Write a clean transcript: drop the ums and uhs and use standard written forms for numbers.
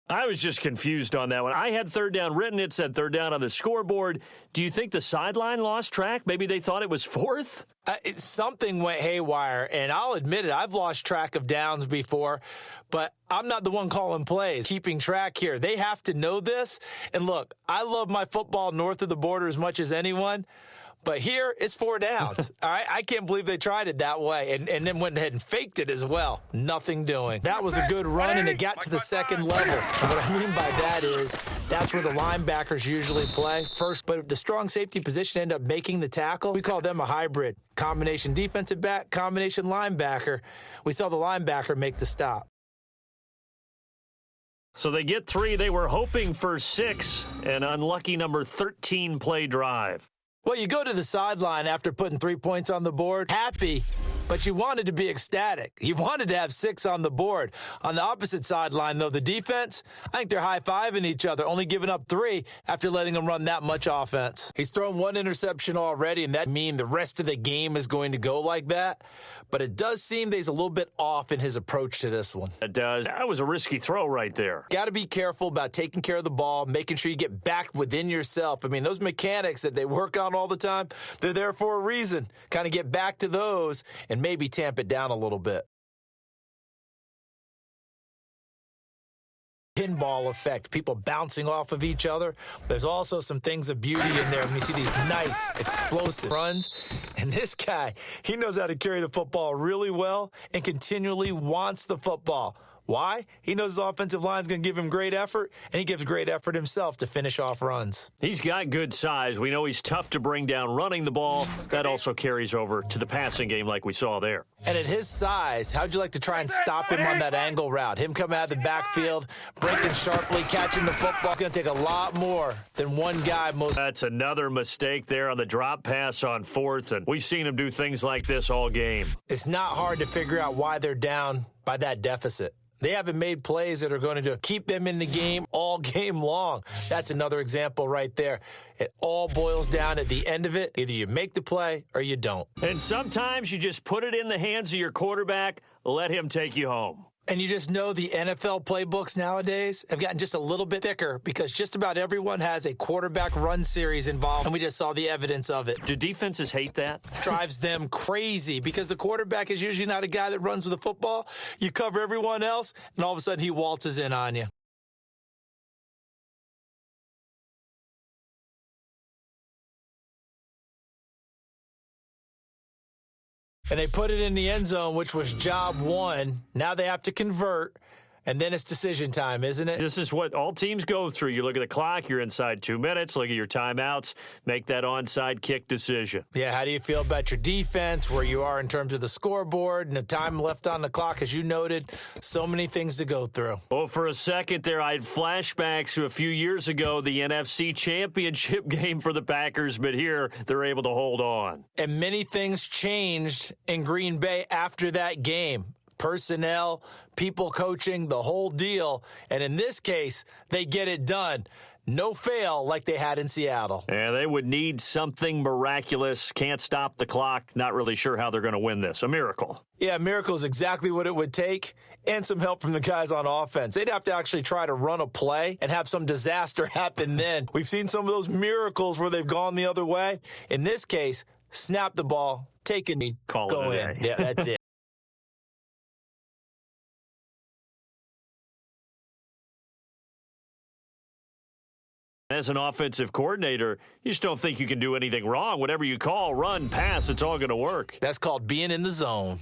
I was just confused on that one. I had third down written. It said third down on the scoreboard. Do you think the sideline lost track? Maybe they thought it was fourth? Something went haywire, and I'll admit it. I've lost track of downs before, but I'm not the one calling plays, keeping track here. They have to know this. And look, I love my football north of the border as much as anyone. But here, it's 4 downs. All right, I can't believe they tried it that way and then went ahead and faked it as well. Nothing doing. That was a good run, and it got to the second level. And what I mean by that is that's where the linebackers usually play first. But the strong safety position ended up making the tackle. We call them a hybrid. Combination defensive back, combination linebacker. We saw the linebacker make the stop. So they get 3. They were hoping for 6. An unlucky number 13 play drive. Well, you go to the sideline after putting 3 points on the board, happy, but you wanted to be ecstatic. You wanted to have 6 on the board. On the opposite sideline, though, the defense, I think they're high-fiving each other, only giving up 3 after letting them run that much offense. He's thrown 1 interception already, and that means the rest of the game is going to go like that. But it does seem that he's a little bit off in his approach to this one. It does. That was a risky throw right there. Got to be careful about taking care of the ball, making sure you get back within yourself. I mean, those mechanics that they work on all the time, they're there for a reason. Kind of get back to those and maybe tamp it down a little bit. Pinball effect, people bouncing off of each other. There's also some things of beauty in there when you see these nice, explosive runs. And this guy, he knows how to carry the football really well and continually wants the football. Why? He knows his offensive line's going to give him great effort, and he gives great effort himself to finish off runs. He's got good size. We know he's tough to bring down running the ball. That also carries over to the passing game like we saw there. And at his size, how'd you like to try and stop him on that angle route? Him coming out of the backfield, breaking sharply, catching the football. It's going to take a lot more than one guy. That's another mistake there on the drop pass on 4th, and we've seen him do things like this all game. It's not hard to figure out why they're down by that deficit. They haven't made plays that are going to keep them in the game all game long. That's another example right there. It all boils down at the end of it. Either you make the play or you don't. And sometimes you just put it in the hands of your quarterback, let him take you home. And you just know the NFL playbooks nowadays have gotten just a little bit thicker because just about everyone has a quarterback run series involved, and we just saw the evidence of it. Do defenses hate that? Drives them crazy because the quarterback is usually not a guy that runs with the football. You cover everyone else, and all of a sudden he waltzes in on you. And they put it in the end zone, which was job 1. Now they have to convert, and then it's decision time, isn't it? This is what all teams go through. You look at the clock, you're inside 2 minutes, look at your timeouts, make that onside kick decision. Yeah, how do you feel about your defense, where you are in terms of the scoreboard and the time left on the clock, as you noted? So many things to go through. Well, for a second there, I had flashbacks to a few years ago, the NFC Championship game for the Packers, but here they're able to hold on. And many things changed in Green Bay after that game. Personnel, people coaching, the whole deal. And in this case, they get it done. No fail like they had in Seattle. Yeah, they would need something miraculous. Can't stop the clock. Not really sure how they're going to win this. A miracle. Yeah, a miracle is exactly what it would take. And some help from the guys on offense. They'd have to actually try to run a play and have some disaster happen then. We've seen some of those miracles where they've gone the other way. In this case, snap the ball, take a knee, go in. Yeah, that's it. As an offensive coordinator, you just don't think you can do anything wrong. Whatever you call, run, pass, it's all going to work. That's called being in the zone.